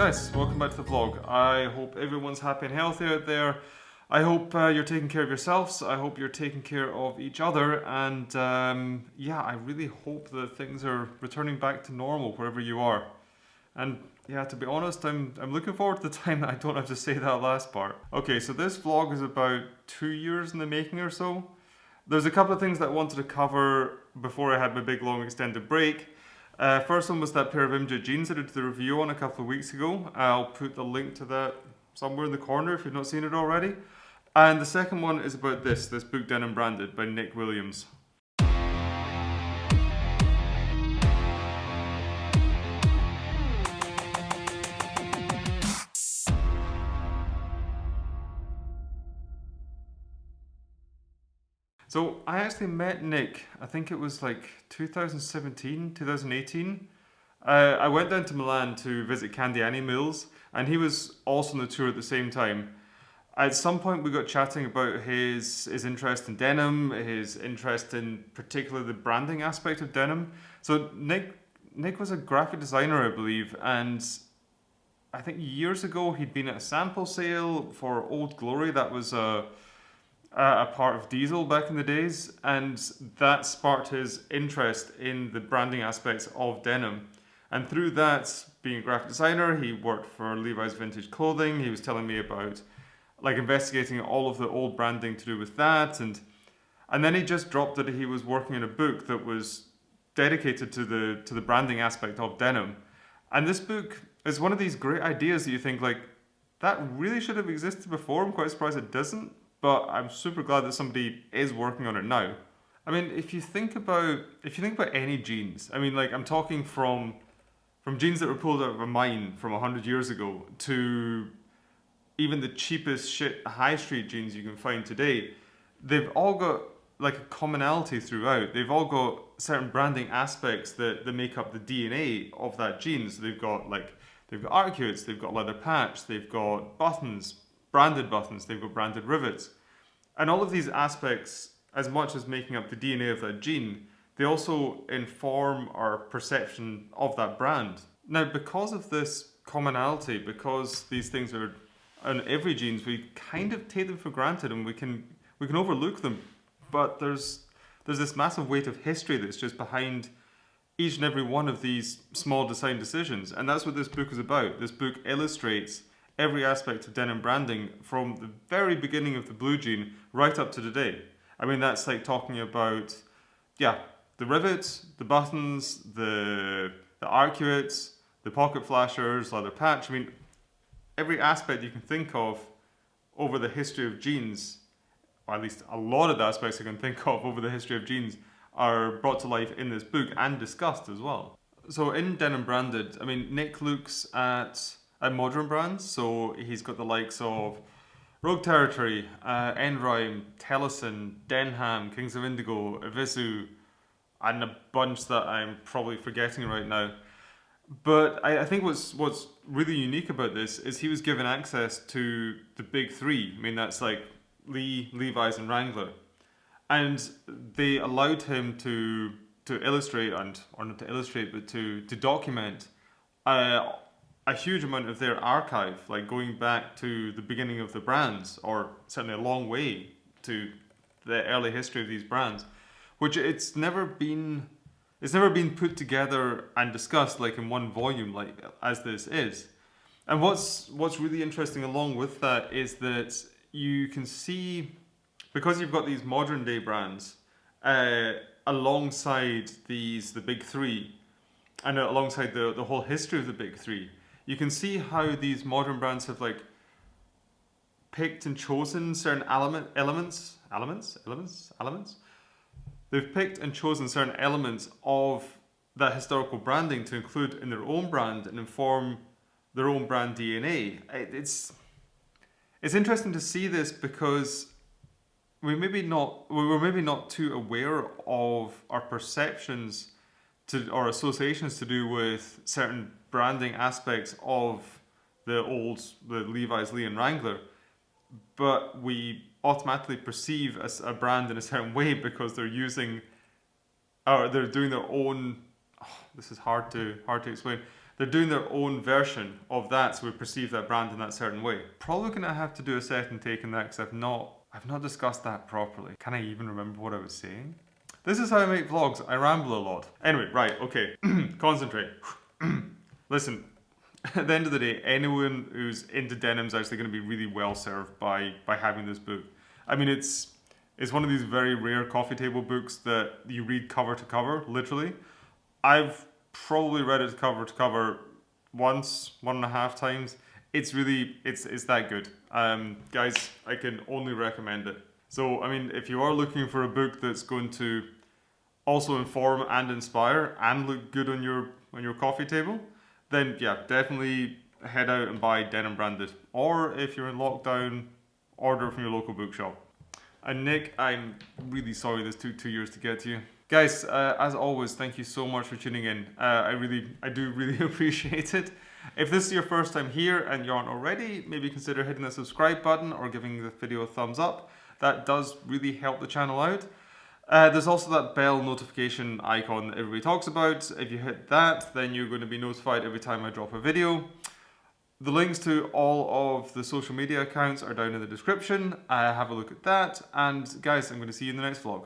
guys, welcome back to the vlog. I hope everyone's happy and healthy out there. I hope you're taking care of yourselves. I hope you're taking care of each other, and yeah, I really hope that things are returning back to normal wherever you are. And yeah, to be honest, I'm looking forward to the time that I don't have to say that last part. Okay, so this vlog is about 2 years in the making or so. There's a couple of things that I wanted to cover before I had my big long extended break. First one was that pair of MJ jeans I did the review on a couple of weeks ago. I'll put the link to that somewhere in the corner if you've not seen it already. And the second one is about this book Denim Branded by Nick Williams. So I actually met Nick, I think it was like 2017, 2018. I went down to Milan to visit Candiani Mills, and he was also on the tour at the same time. At some point we got chatting about his interest in denim, his interest in particularly the branding aspect of denim. So Nick was a graphic designer, I believe, and I think years ago he'd been at a sample sale for Old Glory. That was a part of Diesel back in the days, and that sparked his interest in the branding aspects of denim. And through that, being a graphic designer, he worked for Levi's Vintage Clothing. He was telling me about like investigating all of the old branding to do with that, and then he just dropped that he was working on a book that was dedicated to the branding aspect of denim. And this book is one of these great ideas that you think like that really should have existed before. I'm quite surprised it doesn't. But I'm super glad that somebody is working on it now. I mean, if you think about any jeans, I mean, like I'm talking from jeans that were pulled out of a mine from 100 years ago to even the cheapest shit high street jeans you can find today, they've all got like a commonality throughout. They've all got certain branding aspects that make up the DNA of that jean. So they've got arcuates, they've got leather patch, they've got buttons, branded buttons, they've got branded rivets. And all of these aspects, as much as making up the DNA of that jean, they also inform our perception of that brand. Now, because of this commonality, because these things are on every jeans, we kind of take them for granted and we can overlook them. But there's this massive weight of history that's just behind each and every one of these small design decisions. And that's what this book is about. This book illustrates every aspect of denim branding from the very beginning of the blue jean right up to today. I mean, that's like talking about, yeah, the rivets, the buttons, the arcuates, the pocket flashers, leather patch. I mean, every aspect you can think of over the history of jeans, or at least a lot of the aspects you can think of over the history of jeans, are brought to life in this book and discussed as well. So in Denim Branded, I mean, Nick looks at modern brands, so he's got the likes of Rogue Territory, Enrhyme, Tellison, Denham, Kings of Indigo, Evisu, and a bunch that I'm probably forgetting right now. But I think what's really unique about this is he was given access to the big three. I mean, that's like Lee, Levi's, and Wrangler, and they allowed him to illustrate or not to illustrate, but to document a huge amount of their archive, like going back to the beginning of the brands, or certainly a long way to the early history of these brands, which it's never been put together and discussed like in one volume, like as this is. And what's really interesting along with that is that you can see, because you've got these modern day brands alongside the big three, and alongside the whole history of the big three, you can see how these modern brands have like picked and chosen certain elements. They've picked and chosen certain elements of that historical branding to include in their own brand and inform their own brand DNA. It's interesting to see this because we're maybe not too aware of our perceptions or associations to do with certain branding aspects of the Levi's, Lee, and Wrangler, but we automatically perceive a brand in a certain way because they're using, or they're doing their own. Oh, this is hard to explain. they're doing their own version of that, so we perceive that brand in that certain way. Probably gonna have to do a second take on that because I've not discussed that properly. Can I even remember what I was saying? This is how I make vlogs. I ramble a lot. Anyway, right, okay. Concentrate. Listen, at the end of the day, anyone who's into denim is actually going to be really well served by having this book. I mean, it's one of these very rare coffee table books that you read cover to cover, literally. I've probably read it cover to cover once, 1.5 times. It's really, it's that good. Guys, I can only recommend it. So, I mean, if you are looking for a book that's going to also inform and inspire and look good on your coffee table, then yeah, definitely head out and buy Denim Branded. Or if you're in lockdown, order from your local bookshop. And Nick, I'm really sorry this took 2 years to get to you. Guys, as always, thank you so much for tuning in. I do really appreciate it. If this is your first time here and you aren't already, maybe consider hitting the subscribe button or giving the video a thumbs up. That does really help the channel out. There's also that bell notification icon that everybody talks about. If you hit that, then you're going to be notified every time I drop a video. The links to all of the social media accounts are down in the description. Have a look at that. And guys, I'm going to see you in the next vlog.